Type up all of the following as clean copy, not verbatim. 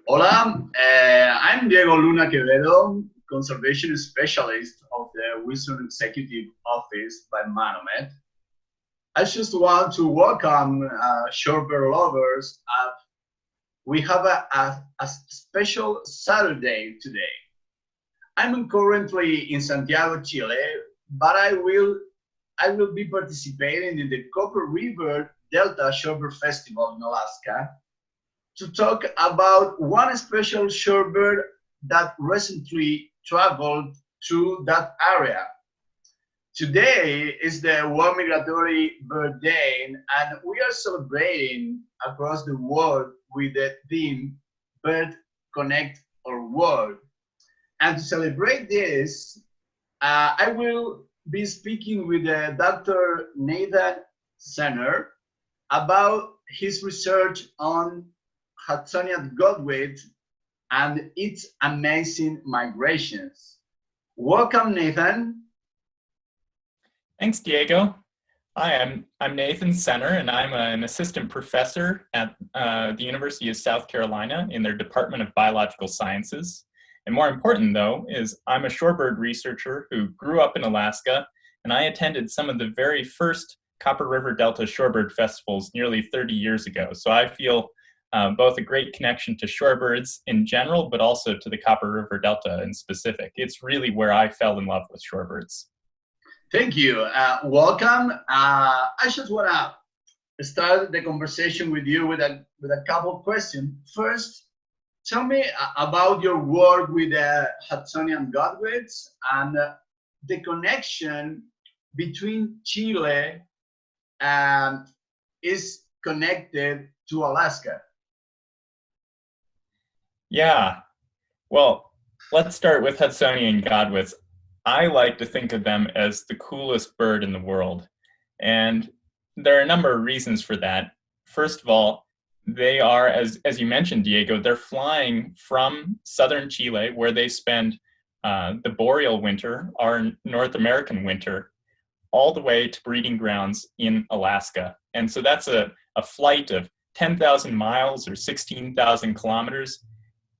Hola, I'm Diego Luna Quevedo, conservation specialist of the WHSRN Executive Office by Manomet. I just want to welcome shorebird lovers. We have a special Saturday today. I'm currently in Santiago, Chile, but I will be participating in the Copper River Delta Shorebird Festival in Alaska to talk about one special shorebird that recently traveled through that area. Today is the World Migratory Bird Day, and we are celebrating across the world with the theme Bird Connect or World. And to celebrate this, I will be speaking with Dr. Nathan Senner about his research on Hudsonian Godwit and its amazing migrations. Welcome, Nathan. Thanks, Diego. Hi, I'm Nathan Senner, and I'm an assistant professor at the University of South Carolina in their Department of Biological Sciences. And more important, though, is I'm a shorebird researcher who grew up in Alaska, and I attended some of the very first Copper River Delta shorebird festivals nearly 30 years ago. So I feel both a great connection to shorebirds in general, but also to the Copper River Delta in specific. It's really where I fell in love with shorebirds. Thank you. Welcome. I just want to start the conversation with you with a couple of questions. First, tell me about your work with the Hudsonian Godwits and the connection between Chile is connected to Alaska. Yeah, well, let's start with Hudsonian Godwits. I like to think of them as the coolest bird in the world. And there are a number of reasons for that. First of all, they are, as you mentioned, Diego, they're flying from southern Chile, where they spend the boreal winter, our North American winter, all the way to breeding grounds in Alaska. And so that's a flight of 10,000 miles or 16,000 kilometers.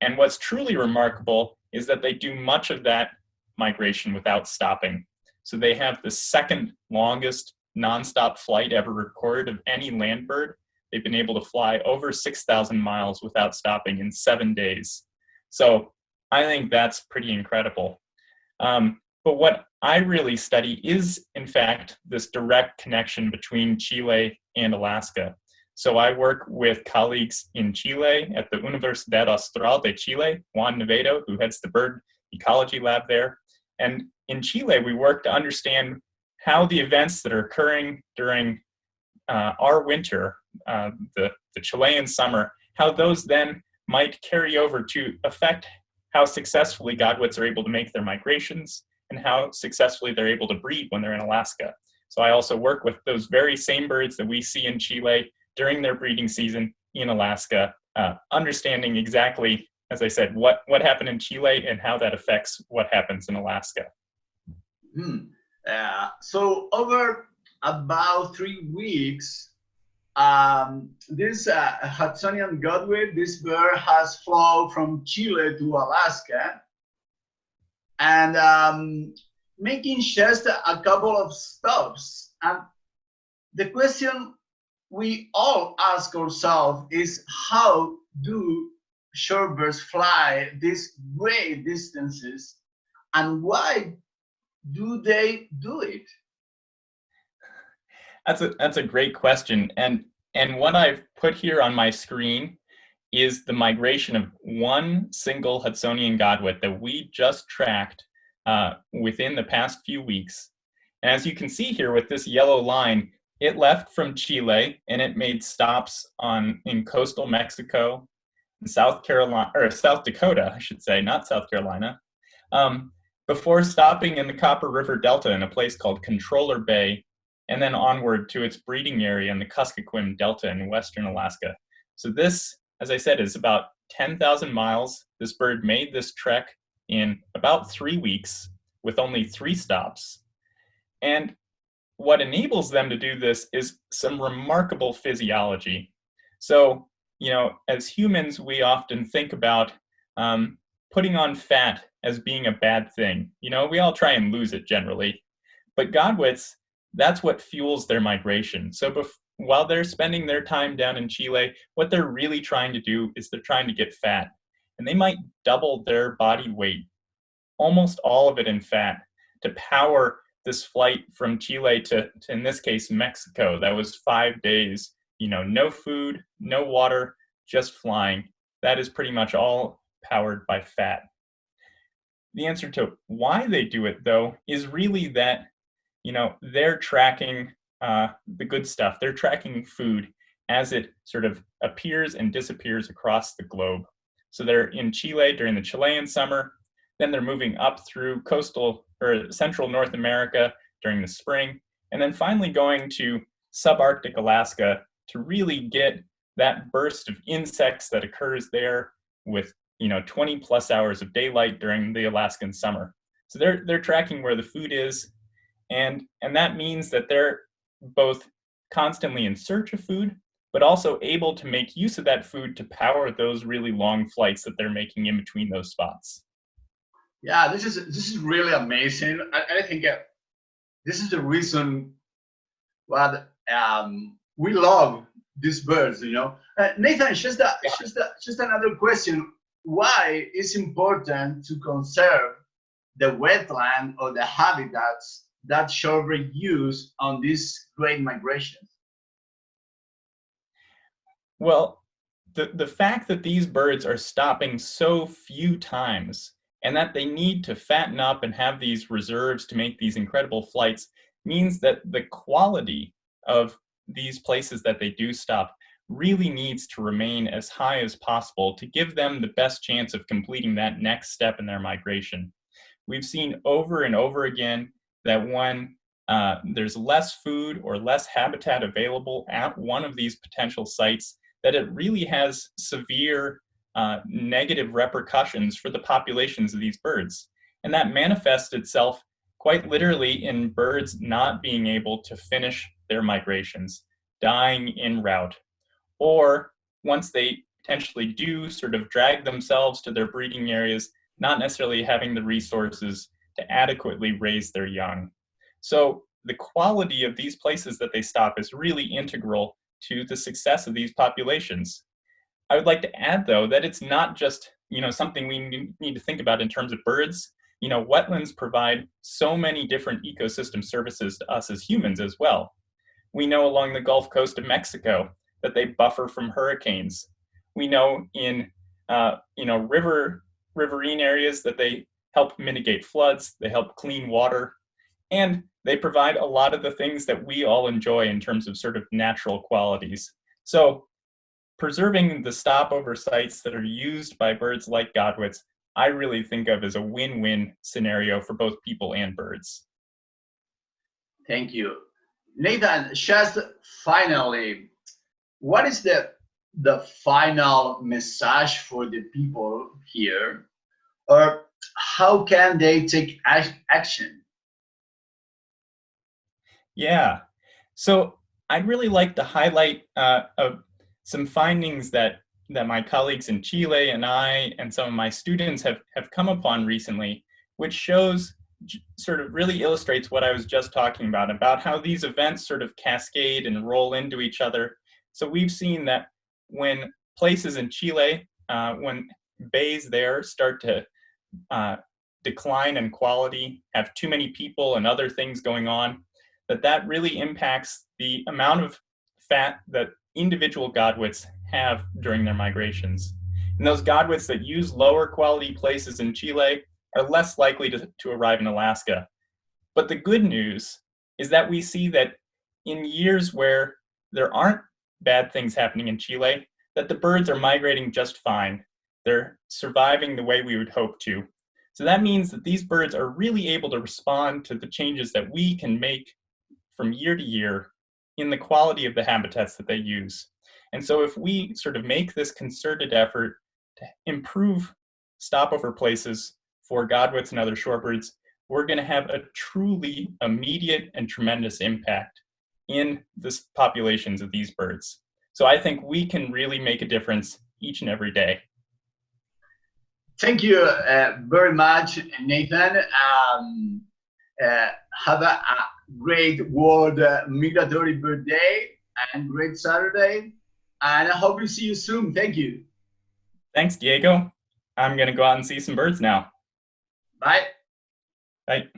And what's truly remarkable is that they do much of that migration without stopping. So they have the second longest nonstop flight ever recorded of any land bird. They've been able to fly over 6,000 miles without stopping in 7 days. So I think that's pretty incredible. But what I really study is, in fact, this direct connection between Chile and Alaska. So I work with colleagues in Chile at the Universidad Austral de Chile, Juan Quevedo, who heads the bird ecology lab there. And in Chile, we work to understand how the events that are occurring during our winter, the Chilean summer, how those then might carry over to affect how successfully godwits are able to make their migrations and how successfully they're able to breed when they're in Alaska. So I also work with those very same birds that we see in Chile during their breeding season in Alaska, understanding exactly, as I said, what happened in Chile and how that affects what happens in Alaska. So over about 3 weeks, this Hudsonian Godwit, this bird has flown from Chile to Alaska and making just a couple of stops. And the question we all ask ourselves is, how do shorebirds fly these great distances, and why do they do it? That's a great question, and what I've put here on my screen is the migration of one single Hudsonian Godwit that we just tracked within the past few weeks. And as you can see here with this yellow line, it left from Chile and it made stops in coastal Mexico, South Carolina, or South Dakota, I should say, not South Carolina, before stopping in the Copper River Delta in a place called Controller Bay, and then onward to its breeding area in the Kuskokwim Delta in western Alaska. So this, as I said, is about 10,000 miles. This bird made this trek in about 3 weeks with only 3 stops. And what enables them to do this is some remarkable physiology. So as humans, we often think about putting on fat as being a bad thing. We all try and lose it generally. But Godwits, that's what fuels their migration. So while they're spending their time down in Chile, what they're really trying to do is they're trying to get fat. And they might double their body weight, almost all of it in fat, to power this flight from Chile to in this case, Mexico. That was 5 days, no food, no water, just flying. That is pretty much all powered by fat. The answer to why they do it, though, is really that they're tracking the good stuff. They're tracking food as it sort of appears and disappears across the globe. So they're in Chile during the Chilean summer, then they're moving up through coastal or central North America during the spring, and then finally going to subarctic Alaska to really get that burst of insects that occurs there with 20 plus hours of daylight during the Alaskan summer. So they're tracking where the food is, and that means that they're both constantly in search of food, but also able to make use of that food to power those really long flights that they're making in between those spots. Yeah, this is really amazing. I think this is the reason why we love these birds. Nathan, just another question. Why is important to conserve the wetland or the habitats that shorebird use on these great migrations? Well, the fact that these birds are stopping so few times and that they need to fatten up and have these reserves to make these incredible flights means that the quality of these places that they do stop really needs to remain as high as possible to give them the best chance of completing that next step in their migration. We've seen over and over again that when there's less food or less habitat available at one of these potential sites, that it really has severe negative repercussions for the populations of these birds. And that manifests itself quite literally in birds not being able to finish their migrations, dying en route, or once they potentially do sort of drag themselves to their breeding areas, not necessarily having the resources to adequately raise their young. So the quality of these places that they stop is really integral to the success of these populations. I would like to add, though, that it's not just something we need to think about in terms of birds. Wetlands provide so many different ecosystem services to us as humans as well. We know along the Gulf Coast of Mexico that they buffer from hurricanes. We know in riverine areas that they help mitigate floods, they help clean water, and they provide a lot of the things that we all enjoy in terms of sort of natural qualities. So preserving the stopover sites that are used by birds like Godwits, I really think of as a win-win scenario for both people and birds. Thank you. Nathan, just finally, what is the final message for the people here? Or how can they take action? Yeah, so I'd really like to highlight some findings that my colleagues in Chile and I and some of my students have come upon recently, which shows sort of really illustrates what I was just talking about how these events sort of cascade and roll into each other. So we've seen that when places in Chile, when bays there start to decline in quality, have too many people and other things going on, that really impacts the amount of fat that individual Godwits have during their migrations. And those Godwits that use lower quality places in Chile are less likely to arrive in Alaska. But the good news is that we see that in years where there aren't bad things happening in Chile, that the birds are migrating just fine. They're surviving the way we would hope to. So that means that these birds are really able to respond to the changes that we can make from year to year in the quality of the habitats that they use. And so if we sort of make this concerted effort to improve stopover places for Godwits and other shorebirds, we're going to have a truly immediate and tremendous impact in the populations of these birds. So I think we can really make a difference each and every day. Thank you very much, Nathan. Have a great World Migratory Bird Day and great Saturday. And I hope to see you soon. Thank you. Thanks, Diego. I'm going to go out and see some birds now. Bye. Bye.